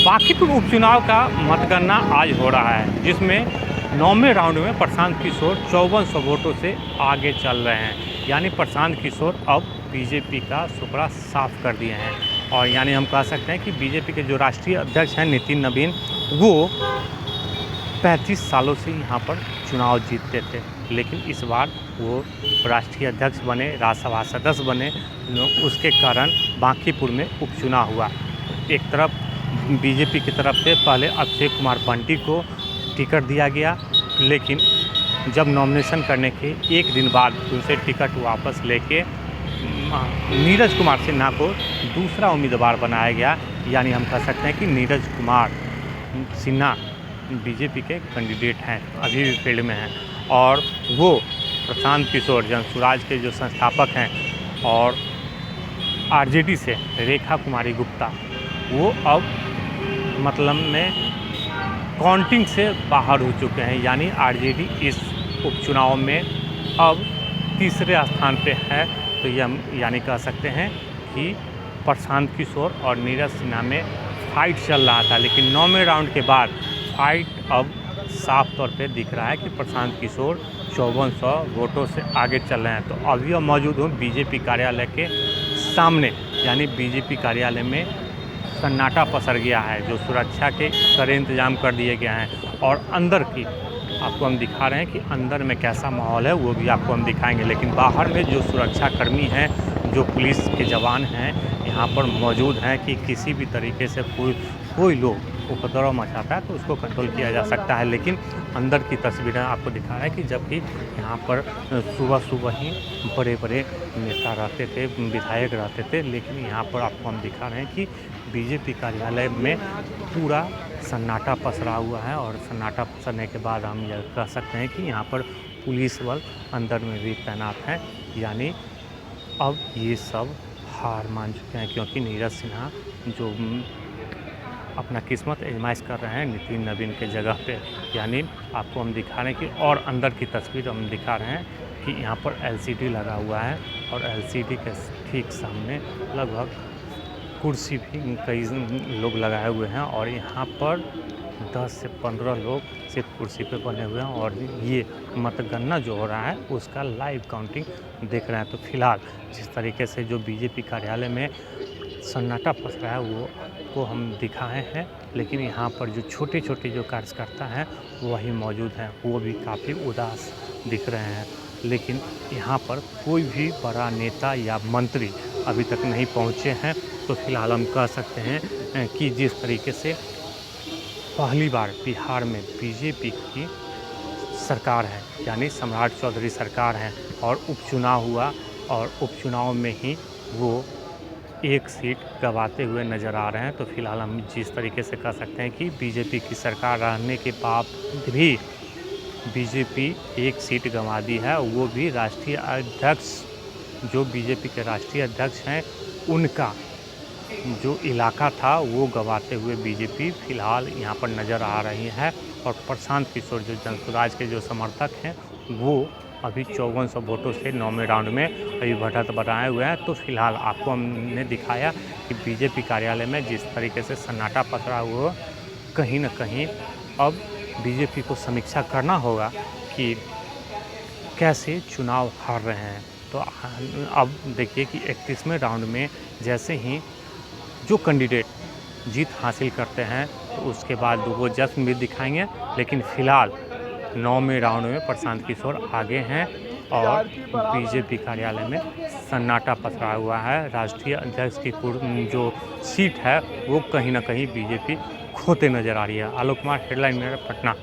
बांकीपुर उपचुनाव का मतगणना आज हो रहा है, जिसमें 9वें राउंड में प्रशांत किशोर 5400 वोटों से आगे चल रहे हैं। यानी प्रशांत किशोर अब बीजेपी का सुपड़ा साफ कर दिए हैं। और यानी हम कह सकते हैं कि बीजेपी के जो राष्ट्रीय अध्यक्ष हैं नितिन नवीन, वो 35 सालों से यहाँ पर चुनाव जीतते थे, लेकिन इस बार वो राष्ट्रीय अध्यक्ष बने, राज्यसभा सदस्य बने। उसके कारण बांकीपुर में उपचुनाव हुआ। एक तरफ बीजेपी की तरफ से पहले अभिषेक कुमार बंटी को टिकट दिया गया, लेकिन जब नॉमिनेशन करने के एक दिन बाद उनसे टिकट वापस लेके नीरज कुमार सिन्हा को दूसरा उम्मीदवार बनाया गया। यानी हम कह सकते हैं कि नीरज कुमार सिन्हा बीजेपी के कैंडिडेट हैं, अभी भी फील्ड में हैं। और वो प्रशांत किशोर जनसुराज के जो संस्थापक हैं और आरजेडी से रेखा कुमारी गुप्ता, वो अब मतलब में काउंटिंग से बाहर हो चुके हैं। यानी आरजेडी इस उपचुनाव में अब तीसरे स्थान पे है। तो ये हम यानी कह सकते हैं कि प्रशांत किशोर और नीरज सिन्हा में फाइट चल रहा था, लेकिन 9वें राउंड के बाद फाइट अब साफ तौर पे दिख रहा है कि प्रशांत किशोर 5400 वोटों से आगे चल रहे हैं। तो अभी हम मौजूद हूँ बीजेपी कार्यालय के सामने। यानी बीजेपी कार्यालय में सन्नाटा पसर गया है, जो सुरक्षा के कड़े इंतजाम कर दिए गए हैं। और अंदर की आपको हम दिखा रहे हैं कि अंदर में कैसा माहौल है, वो भी आपको हम दिखाएंगे। लेकिन बाहर में जो सुरक्षाकर्मी हैं, जो पुलिस के जवान हैं, यहाँ पर मौजूद हैं कि किसी भी तरीके से कोई लोग उपद्रव मचाता है तो उसको कंट्रोल किया जा सकता है। लेकिन अंदर की तस्वीरें आपको दिखा रहे हैं कि जबकि यहाँ पर सुबह सुबह ही बड़े बड़े नेता रहते थे, विधायक रहते थे, लेकिन यहाँ पर आपको हम दिखा रहे हैं कि बीजेपी कार्यालय में पूरा सन्नाटा पसरा हुआ है। और सन्नाटा पसरने के बाद हम यह कह सकते हैं कि यहाँ पर पुलिस बल अंदर में भी तैनात हैं। यानी अब ये सब हार मान चुके हैं, क्योंकि नीरज सिन्हा जो अपना किस्मत आजमाइश कर रहे हैं नितिन नवीन के जगह पे। यानी आपको हम दिखा रहे हैं कि और अंदर की तस्वीर हम दिखा रहे हैं कि यहाँ पर एलसीडी लगा हुआ है और एलसीडी के ठीक सामने लगभग कुर्सी भी कई लोग लगाए हुए हैं। और यहाँ पर 10 से 15 लोग सिर्फ कुर्सी पे बने हुए हैं और ये मतगणना जो हो रहा है उसका लाइव काउंटिंग देख रहे हैं। तो फिलहाल जिस तरीके से जो बीजेपी कार्यालय में सन्नाटा पसरा है वो को हम दिखाए हैं, लेकिन यहाँ पर जो छोटे छोटे जो कार्यकर्ता हैं वही मौजूद हैं, वो भी काफ़ी उदास दिख रहे हैं। लेकिन यहाँ पर कोई भी बड़ा नेता या मंत्री अभी तक नहीं पहुँचे हैं। तो फिलहाल हम कह सकते हैं कि जिस तरीके से पहली बार बिहार में बीजेपी की सरकार है, यानी सम्राट चौधरी सरकार है, और उपचुनाव हुआ और उपचुनाव में ही वो एक सीट गंवाते हुए नज़र आ रहे हैं। तो फिलहाल हम जिस तरीके से कह सकते हैं कि बीजेपी की सरकार रहने के बावजूद भी बीजेपी एक सीट गंवा दी है, वो भी राष्ट्रीय अध्यक्ष, जो बीजेपी के राष्ट्रीय अध्यक्ष हैं उनका जो इलाका था वो गंवाते हुए बीजेपी फिलहाल यहाँ पर नज़र आ रही है। और प्रशांत किशोर जो जनसुराज के जो समर्थक हैं वो अभी 5400 वोटों से 9वें राउंड में अभी बढ़त बनाए हुए हैं। तो फिलहाल आपको हमने दिखाया कि बीजेपी कार्यालय में जिस तरीके से सन्नाटा पसरा हुआ, कहीं ना कहीं अब बीजेपी को समीक्षा करना होगा कि कैसे चुनाव हार रहे हैं। तो अब देखिए कि 31वें राउंड में जैसे ही जो कैंडिडेट जीत हासिल करते हैं तो उसके बाद वो जश्न भी दिखाएंगे। लेकिन फ़िलहाल 9वें राउंड में प्रशांत किशोर आगे हैं और बीजेपी कार्यालय में सन्नाटा पसरा हुआ है। राष्ट्रीय अध्यक्ष की जो सीट है वो कहीं ना कहीं बीजेपी खोते नज़र आ रही है। आलोक कुमार, हेडलाइन मेरा, पटना।